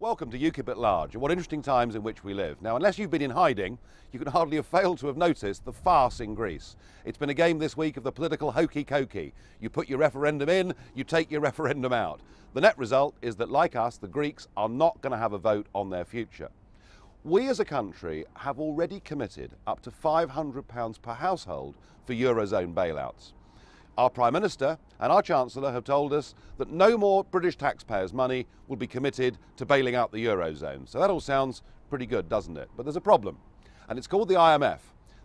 Welcome to UKIP at Large, and what interesting times in which we live. Now, unless you've been in hiding, you can hardly have failed to have noticed the farce in Greece. It's been a game this week of the political hokey-cokey. You put your referendum in, you take your referendum out. The net result is that, like us, the Greeks are not going to have a vote on their future. We as a country have already committed up to £500 per household for Eurozone bailouts. Our Prime Minister and our Chancellor have told us that no more British taxpayers' money will be committed to bailing out the Eurozone. So that all sounds pretty good, doesn't it? But there's a problem, and it's called the IMF.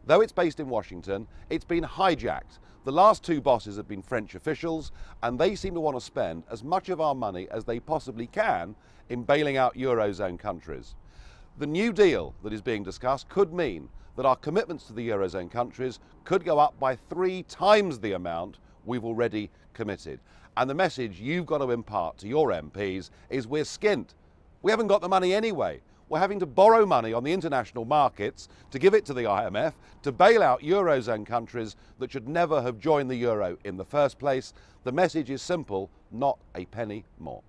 Though it's based in Washington, it's been hijacked. The last two bosses have been French officials, and they seem to want to spend as much of our money as they possibly can in bailing out Eurozone countries. The New Deal that is being discussed could mean that our commitments to the Eurozone countries could go up by 3 times the amount we've already committed. And the message you've got to impart to your MPs is we're skint. We haven't got the money anyway. We're having to borrow money on the international markets to give it to the IMF to bail out Eurozone countries that should never have joined the Euro in the first place. The message is simple: not a penny more.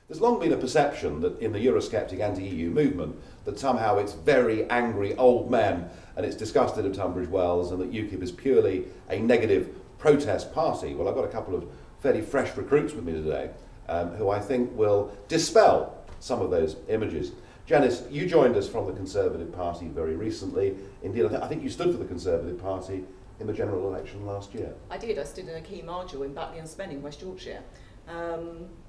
There's long been a perception that in the Eurosceptic anti-EU movement that somehow it's very angry old men and it's disgusted at Tunbridge Wells and that UKIP is purely a negative protest party. Well, I've got a couple of fairly fresh recruits with me today who I think will dispel some of those images. Janice, you joined us from the Conservative Party very recently. Indeed, I think you stood for the Conservative Party in the general election last year. I did. I stood in a key module in Batley and Spen in West Yorkshire.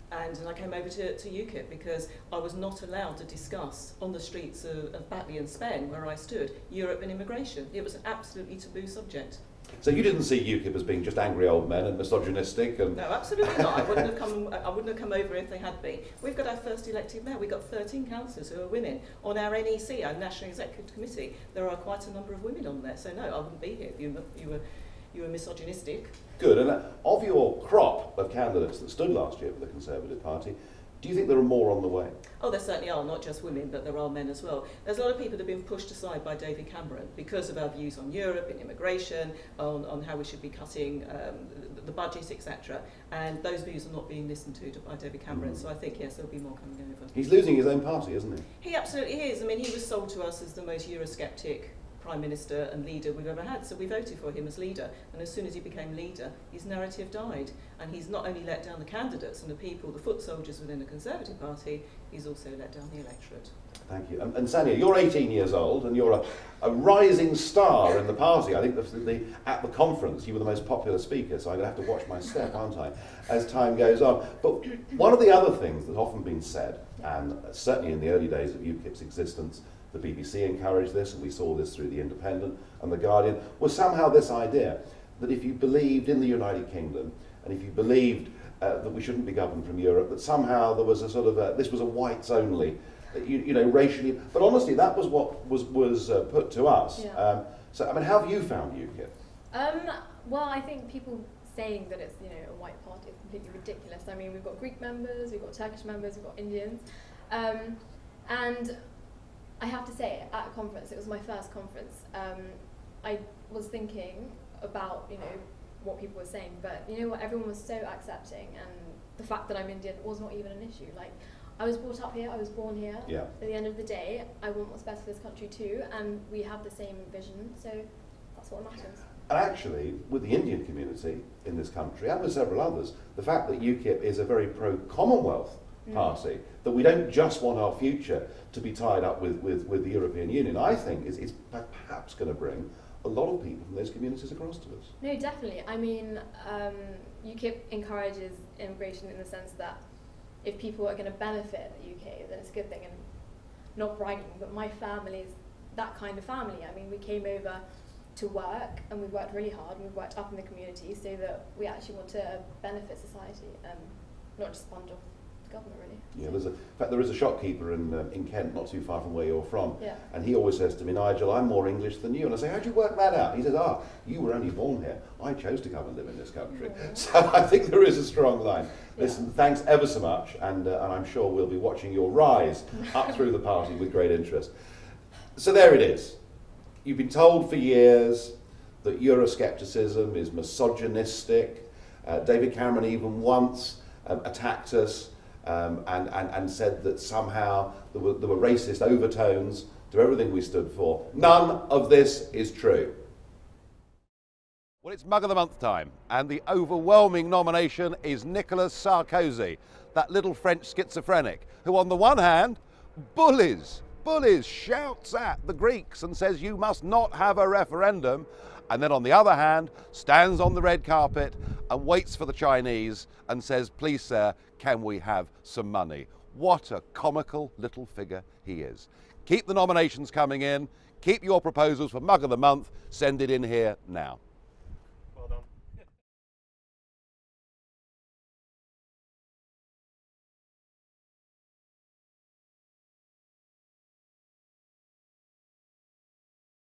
And I came over to UKIP because I was not allowed to discuss on the streets of Batley and Spen, where I stood, Europe and immigration. It was an absolutely taboo subject. So you didn't see UKIP as being just angry old men and misogynistic? And... No, absolutely not. I wouldn't have come over if they had been. We've got our first elected mayor. We've got 13 councillors who are women. On our NEC, our National Executive Committee, there are quite a number of women on there. So no, I wouldn't be here if you were misogynistic. Good. And of your crop of candidates that stood last year for the Conservative Party, do you think there are more on the way? Oh, there certainly are, not just women, but there are men as well. There's a lot of people that have been pushed aside by David Cameron because of our views on Europe and immigration, on how we should be cutting the budget, etc. And those views are not being listened to by David Cameron. So I think, yes, there'll be more coming over. He's losing his own party, isn't he? He absolutely is. I mean, he was sold to us as the most Eurosceptic Prime Minister and leader we've ever had, so we voted for him as leader, and as soon as he became leader his narrative died, and he's not only let down the candidates and the people, the foot soldiers within the Conservative Party, he's also let down the electorate. Thank you. And Sanya, you're 18 years old and you're a rising star in the party. I think at the conference you were the most popular speaker, so I'm going to have to watch my step, aren't I, as time goes on. But one of the other things that's often been said, and certainly in the early days of UKIP's existence, the BBC encouraged this, and we saw this through The Independent and The Guardian, was somehow this idea that if you believed in the United Kingdom, and if you believed that we shouldn't be governed from Europe, that somehow there was a sort of this was a whites only, you know, racially. But honestly, that was what was put to us. Yeah. So, I mean, how have you found UKIP? Well, I think people saying that it's, you know, a white party is completely ridiculous. I mean, we've got Greek members, we've got Turkish members, we've got Indians, and I have to say, at a conference, it was my first conference, I was thinking about, you know, what people were saying, but you know what, everyone was so accepting, and the fact that I'm Indian was not even an issue. Like, I was brought up here, I was born here. Yeah. At the end of the day, I want what's best for this country too, and we have the same vision, so that's what matters. And actually, with the Indian community in this country, and with several others, the fact that UKIP is a very pro-Commonwealth party, that we don't just want our future to be tied up with the European Union, I think is perhaps going to bring a lot of people from those communities across to us. No, definitely. I mean, UKIP encourages immigration in the sense that if people are going to benefit the UK, then it's a good thing, and not bragging, but my family's that kind of family. I mean, we came over to work, and we've worked really hard, and we've worked up in the community so that we actually want to benefit society, not just sponge off government, really. Yeah, in fact, there is a shopkeeper in Kent, not too far from where you're from, and he always says to me, Nigel, I'm more English than you. And I say, how'd you work that out? He says, you were only born here. I chose to come and live in this country. So I think there is a strong line. Listen, thanks ever so much, and I'm sure we'll be watching your rise up through the party with great interest. So there it is. You've been told for years that Euroscepticism is misogynistic. David Cameron even once attacked us and said that somehow there were racist overtones to everything we stood for. None of this is true. Well, it's Mug of the Month time, and the overwhelming nomination is Nicolas Sarkozy, that little French schizophrenic, who on the one hand bullies, shouts at the Greeks and says you must not have a referendum, and then on the other hand stands on the red carpet and waits for the Chinese and says, please sir, can we have some money? What a comical little figure he is. Keep the nominations coming in, keep your proposals for Mug of the Month, send it in here now.